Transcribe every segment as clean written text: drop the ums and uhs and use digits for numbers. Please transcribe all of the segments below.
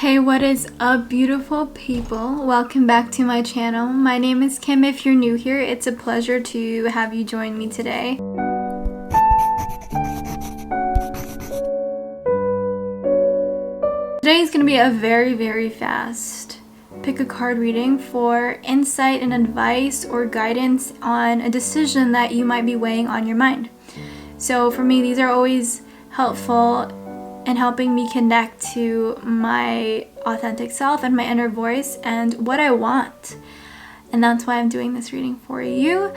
Hey, what is up, beautiful people? Welcome back to my channel. My name is Kim. If you're new here, it's a pleasure to have you join me today. Today is going to be a very fast pick a card reading for insight and advice or guidance on a decision that you might be weighing on your mind. So for me, these are always helpful in helping me connect to my authentic self and my inner voice and what I want. And that's why I'm doing this reading for you.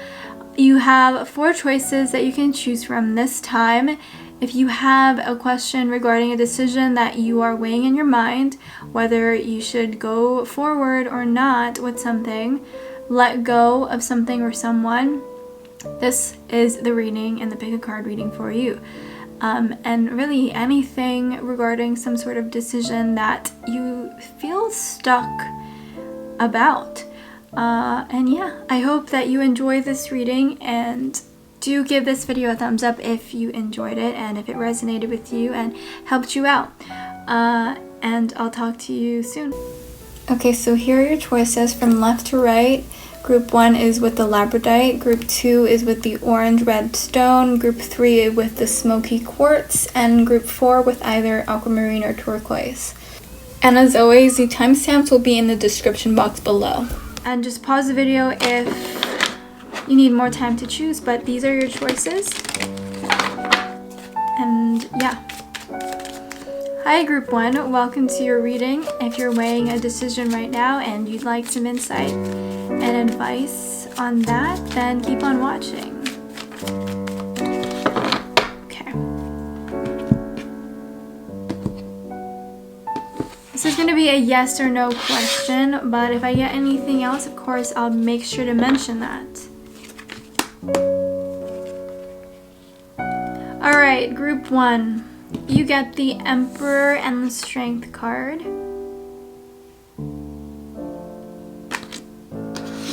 You have 4 choices that you can choose from this time. If you have a question regarding a decision that you are weighing in your mind, whether you should go forward or not with something, let go of something or someone, this is the reading and the pick a card reading for you. And really anything regarding some sort of decision that you feel stuck about. And yeah, I hope that you enjoy this reading, and do give this video a thumbs up if you enjoyed it and if it resonated with you and helped you out. And I'll talk to you soon. Okay, so here are your choices from left to right. Group 1 is with the Labradorite, Group 2 is with the orange red stone, Group 3 with the Smoky quartz, and Group 4 with either Aquamarine or turquoise. And as always, the timestamps will be in the description box below. And just pause the video if you need more time to choose, but these are your choices. And yeah. Hi Group 1, welcome to your reading. If you're weighing a decision right now and you'd like some insight and advice on that, then keep on watching. Okay. This is going to be a yes or no question, but if I get anything else, of course, I'll make sure to mention that. Alright, Group 1. You get the Emperor and the Strength card,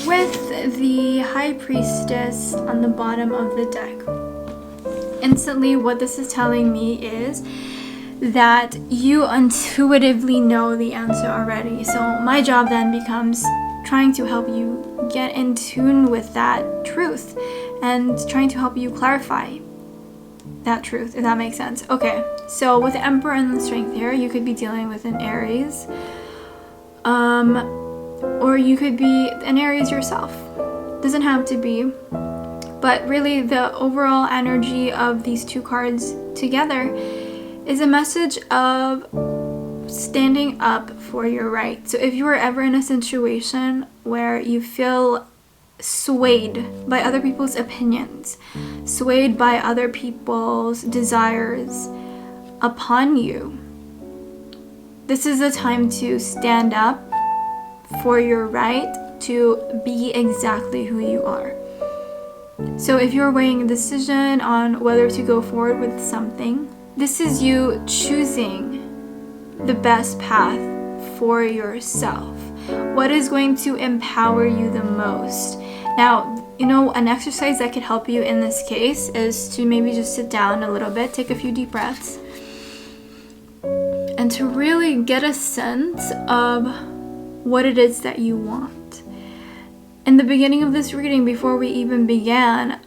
with the High Priestess on the bottom of the deck. Instantly, what this is telling me is that you intuitively know the answer already. So my job then becomes trying to help you get in tune with that truth and trying to help you clarify that truth, if that makes sense. Okay, so with the Emperor and the Strength here, you could be dealing with an Aries, or you could be an Aries yourself. Doesn't have to be, but really the overall energy of these 2 cards together is a message of standing up for your right. So if you were ever in a situation where you feel swayed by other people's opinions, swayed by other people's desires upon you, this is the time to stand up for your right to be exactly who you are. So if you're weighing a decision on whether to go forward with something, this is you choosing the best path for yourself. What is going to empower you the most? Now, you know, an exercise that could help you in this case is to maybe just sit down a little bit, take a few deep breaths, and to really get a sense of what it is that you want. In the beginning of this reading, before we even began,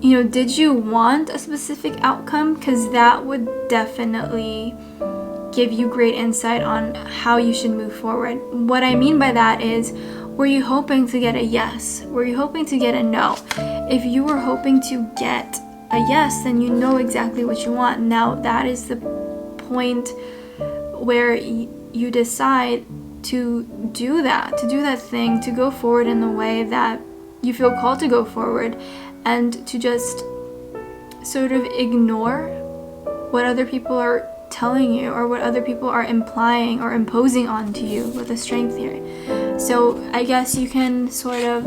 you know, did you want a specific outcome? Because that would definitely give you great insight on how you should move forward. What I mean by that is, were you hoping to get a yes? Were you hoping to get a no? If you were hoping to get a yes, then you know exactly what you want. Now that is the point where you decide to do that thing, to go forward in the way that you feel called to go forward, and to just sort of ignore what other people are telling you or what other people are implying or imposing onto you with the Strength here. So I guess you can sort of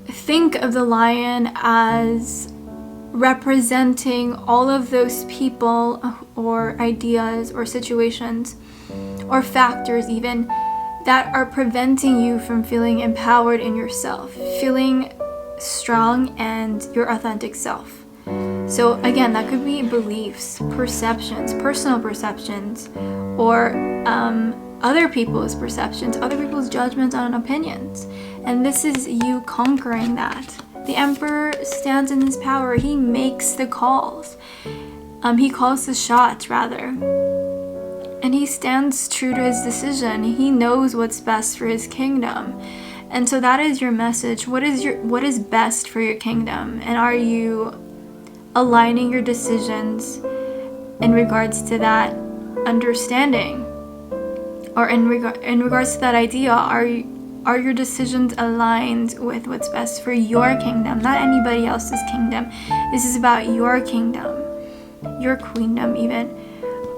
think of the lion as representing all of those people or ideas or situations or factors even that are preventing you from feeling empowered in yourself, feeling strong and your authentic self. So again, that could be beliefs, perceptions, personal perceptions, or other people's perceptions, other people's judgments on opinions. And this is you conquering that. The Emperor stands in his power. He makes the calls. He calls the shots, rather. And he stands true to his decision. He knows what's best for his kingdom. And so that is your message. What is best for your kingdom? And are you aligning your decisions in regards to that understanding? Or in regards to that idea, are your decisions aligned with what's best for your kingdom, not anybody else's kingdom? This is about your kingdom, your queendom even.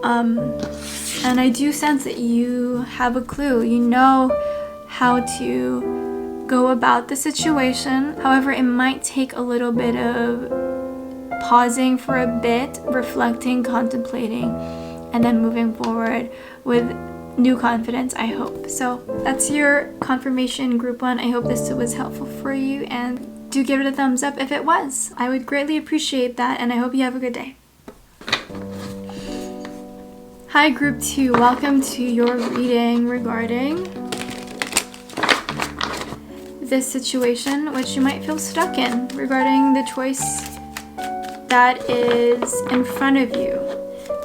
And I do sense that you have a clue. You know how to go about the situation. However, it might take a little bit of pausing for a bit, reflecting, contemplating, and then moving forward with new confidence, I hope. So that's your confirmation, group 1. I hope this was helpful for you, and do give it a thumbs up if it was. I would greatly appreciate that, and I hope you have a good day. Hi, group 2. Welcome to your reading regarding this situation, which you might feel stuck in, regarding the choice that is in front of you.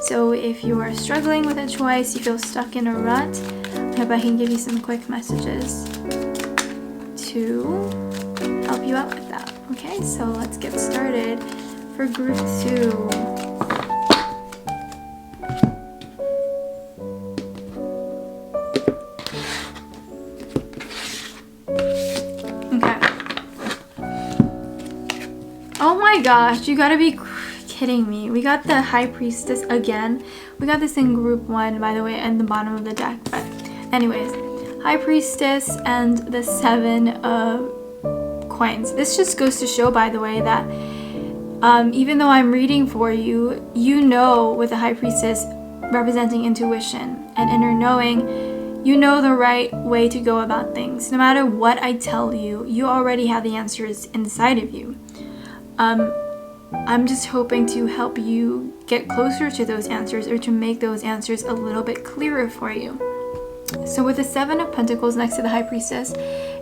So if you are struggling with a choice, you feel stuck in a rut, I hope I can give you some quick messages to help you out with that. Okay, so let's get started for group 2. Oh my gosh, you gotta be kidding me. We got the High Priestess again. We got this in group 1, by the way, at the bottom of the deck. But anyways, High Priestess and the 7 of Coins. This just goes to show, by the way, that even though I'm reading for you, you know, with the High Priestess representing intuition and inner knowing, you know the right way to go about things. No matter what I tell you, you already have the answers inside of you. I'm just hoping to help you get closer to those answers, or to make those answers a little bit clearer for you. So with the 7 of Pentacles next to the High Priestess,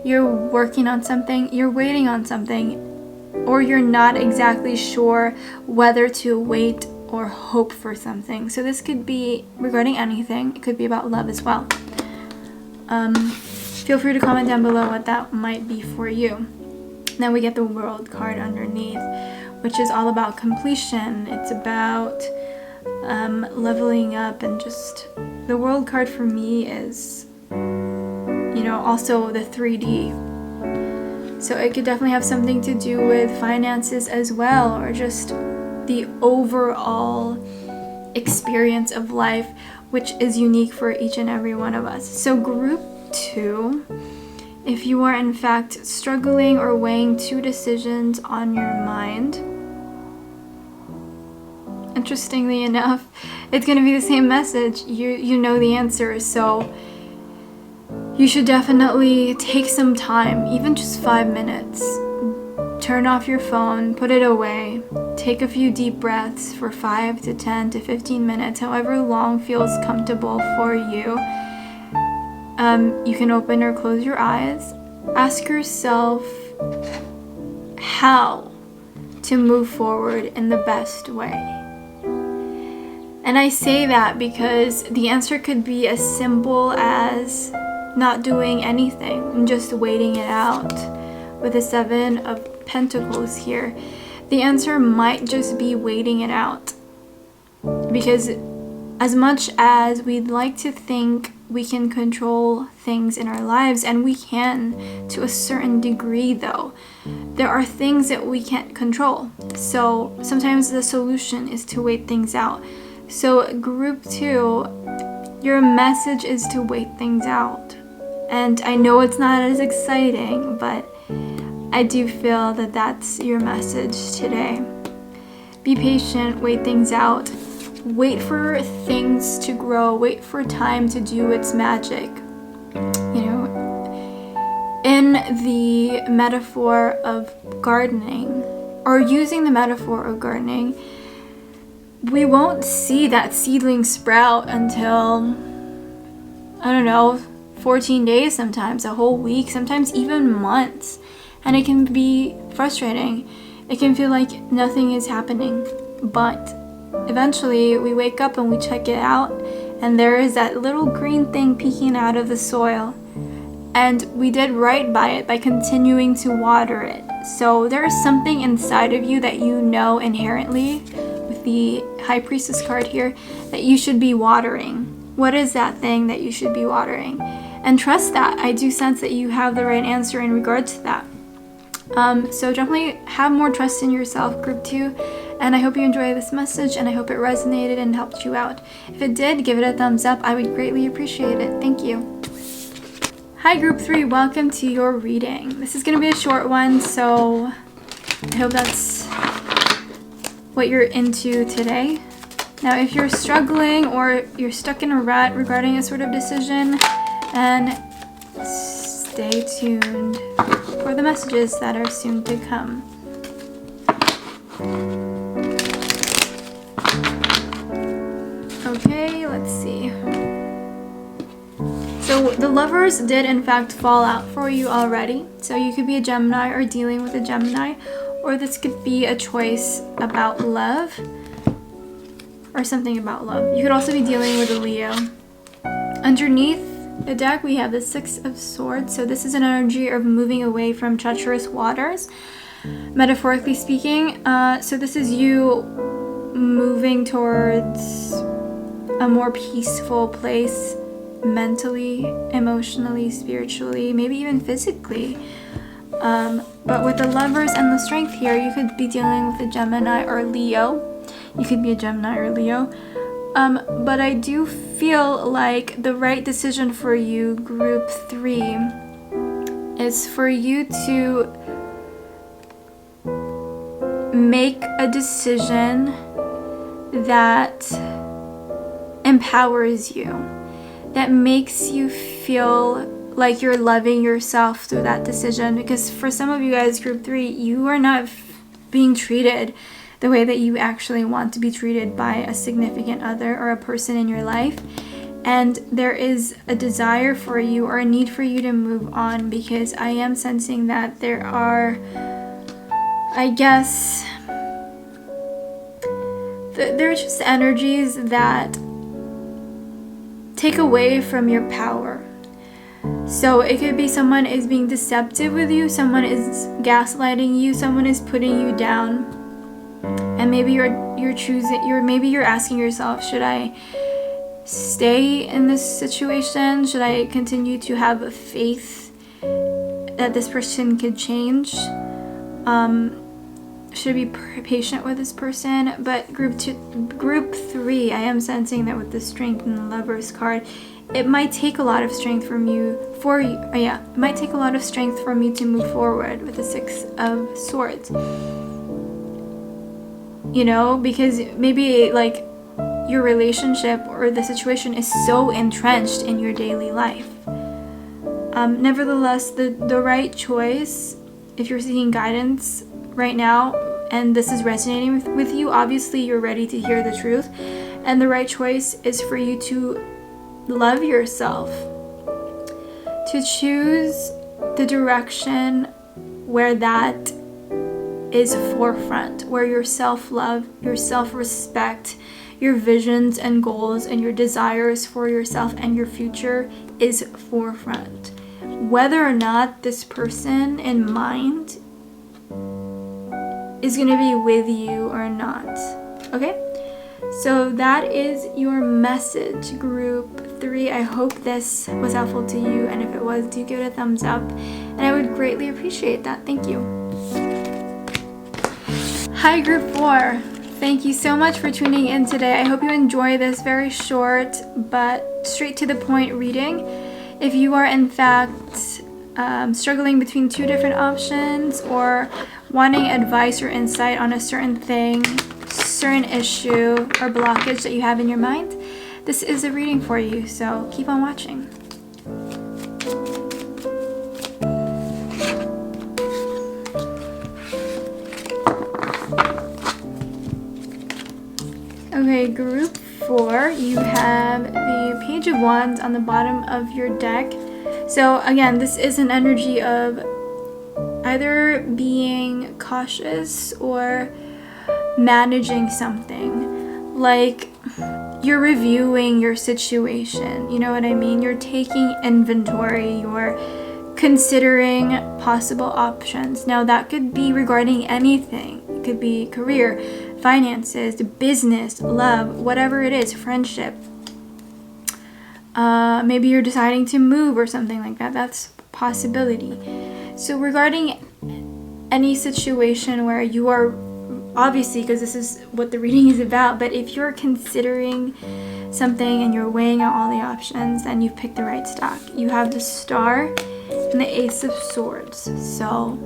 you're working on something, you're waiting on something, or you're not exactly sure whether to wait or hope for something. So this could be regarding anything. It could be about love as well. Feel free to comment down below what that might be for you. Then we get the World card underneath, which is all about completion. It's about leveling up, and just the World card for me is, also the 3D. So it could definitely have something to do with finances as well, or just the overall experience of life, which is unique for each and every one of us. So group 2, if you are in fact struggling or weighing 2 decisions on your mind, interestingly enough, it's going to be the same message. You know the answer, so you should definitely take some time, even just 5 minutes. Turn off your phone, put it away, take a few deep breaths for 5 to 10 to 15 minutes, however long feels comfortable for you. You can open or close your eyes. Ask yourself how to move forward in the best way. And I say that because the answer could be as simple as not doing anything and just waiting it out. With the 7 of Pentacles here, the answer might just be waiting it out. Because as much as we'd like to think we can control things in our lives, and we can to a certain degree, though, there are things that we can't control. So sometimes the solution is to wait things out. So group 2, your message is to wait things out. And I know it's not as exciting, but I do feel that that's your message today. Be patient, wait things out. Wait for things to grow. Wait for time to do its magic. In the metaphor of gardening, or using the metaphor of gardening, we won't see that seedling sprout until, I don't know, 14 days sometimes, a whole week, sometimes even months. And it can be frustrating. It can feel like nothing is happening. But eventually we wake up and we check it out, and there is that little green thing peeking out of the soil. And we did right by it by continuing to water it. So there is something inside of you that you know inherently, with the High Priestess card here, that you should be watering. What is that thing that you should be watering? And trust that. I do sense that you have the right answer in regard to that. So definitely have more trust in yourself, group 2. And I hope you enjoyed this message, and I hope it resonated and helped you out. If it did, give it a thumbs up. I would greatly appreciate it. Thank you. Hi group 3, welcome to your reading. This is going to be a short one, so I hope that's what you're into today. Now if you're struggling or you're stuck in a rut regarding a sort of decision, then stay tuned for the messages that are soon to come. Okay, let's see. So the Lovers did in fact fall out for you already. So you could be a Gemini or dealing with a Gemini, or this could be a choice about love or something about love. You could also be dealing with a Leo. Underneath the deck we have the 6 of Swords. So this is an energy of moving away from treacherous waters, metaphorically speaking. So this is you moving towards a more peaceful place, mentally, emotionally, spiritually, maybe even physically. But with the Lovers and the Strength here, you could be dealing with a Gemini or Leo. You could be a Gemini or Leo. But I do feel like the right decision for you, group 3, is for you to make a decision that empowers you, that makes you feel like you're loving yourself through that decision. Because for some of you guys, group 3, you are not being treated the way that you actually want to be treated by a significant other or a person in your life. And there is a desire for you or a need for you to move on, because I am sensing that there are, I guess, there are just energies that take away from your power. So it could be someone is being deceptive with you, someone is gaslighting you, someone is putting you down, and maybe you're asking yourself, should I stay in this situation? Should I continue to have faith that this person could change? Should I be patient with this person? But group 3, I am sensing that with the Strength and the Lovers card, it might take a lot of strength from you it might take a lot of strength from you to move forward with the 6 of Swords. You know, because maybe like your relationship or the situation is so entrenched in your daily life. Nevertheless, the right choice, if you're seeking guidance right now and this is resonating with you, obviously you're ready to hear the truth, and the right choice is for you to love yourself, to choose the direction where that is forefront, where your self-love, your self-respect, your visions and goals and your desires for yourself and your future is forefront. Whether or not this person in mind is going to be with you or not. Okay? So that is your message, group 3. I hope this was helpful to you, and if it was, do give it a thumbs up, and I would greatly appreciate that. Thank you. Hi group 4. Thank you so much for tuning in today. I hope you enjoy this very short but straight to the point reading. If you are in fact struggling between 2 different options, or wanting advice or insight on a certain thing, certain issue or blockage that you have in your mind, this is a reading for you, so keep on watching. Okay, group 4, you have the Page of Wands on the bottom of your deck. So again, this is an energy of either being cautious or managing something. Like you're reviewing your situation, you know what I mean? You're taking inventory, you're considering possible options. Now that could be regarding anything. It could be career, finances, business, love, whatever it is, friendship. Maybe you're deciding to move or something like that. That's a possibility. So regarding any situation where you are, obviously, because this is what the reading is about, but if you're considering something and you're weighing out all the options, then you've picked the right stock. You have the Star and the Ace of Swords. So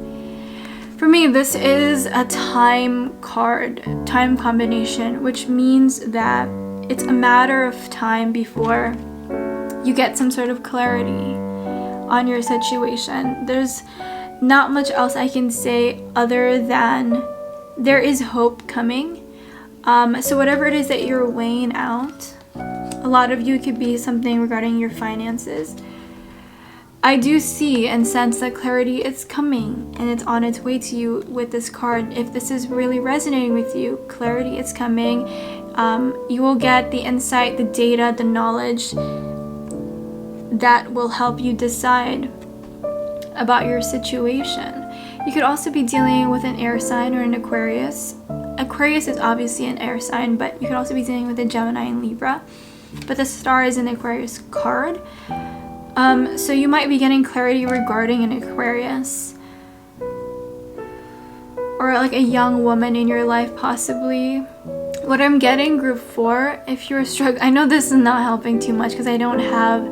for me, this is a time card, time combination, which means that it's a matter of time before you get some sort of clarity on your situation. There's not much else I can say other than there is hope coming. So whatever it is that you're weighing out, a lot of you could be something regarding your finances. I do see and sense that clarity is coming and it's on its way to you with this card. If this is really resonating with you, clarity is coming. You will get the insight, the data, the knowledge that will help you decide about your situation. You could also be dealing with an air sign or an Aquarius. Aquarius is obviously an air sign, but you could also be dealing with a Gemini and Libra. But the Star is an Aquarius card. So you might be getting clarity regarding an Aquarius. Or like a young woman in your life, possibly. What I'm getting, group 4, if you're struggling, I know this is not helping too much because I don't have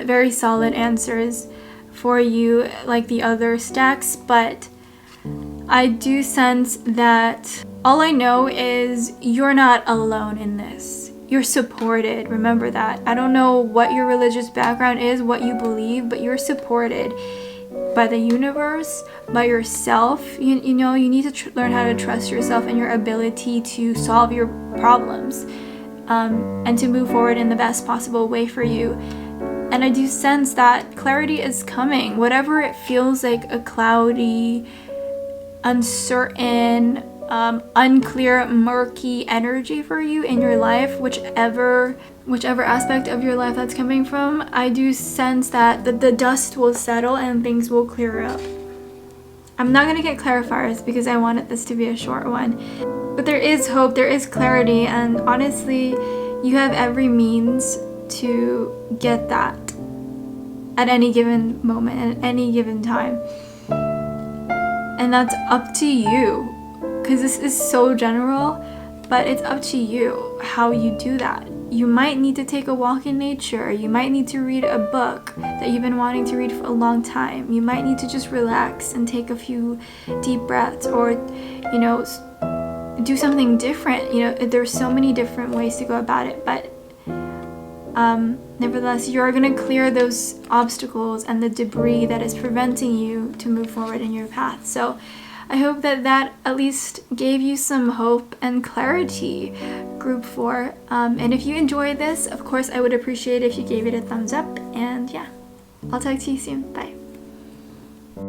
very solid answers for you like the other stacks, but I do sense that all I know is you're not alone in this. You're supported. Remember that. I don't know what your religious background is, what you believe, but you're supported by the universe, by yourself. You know, you need to learn how to trust yourself and your ability to solve your problems and to move forward in the best possible way for you. And I do sense that clarity is coming. Whatever it feels like a cloudy, uncertain, unclear, murky energy for you in your life, whichever aspect of your life that's coming from, I do sense that the dust will settle and things will clear up. I'm not going to get clarifiers because I wanted this to be a short one. But there is hope, there is clarity, and honestly, you have every means to get that at any given moment, at any given time. And that's up to you, because this is so general, but it's up to you how you do that. You might need to take a walk in nature. You might need to read a book that you've been wanting to read for a long time. You might need to just relax and take a few deep breaths, or, you know, do something different. You know, there's so many different ways to go about it, but nevertheless, you're going to clear those obstacles and the debris that is preventing you to move forward in your path. So I hope that at least gave you some hope and clarity, group 4. And if you enjoyed this, of course, I would appreciate if you gave it a thumbs up. And yeah, I'll talk to you soon. Bye.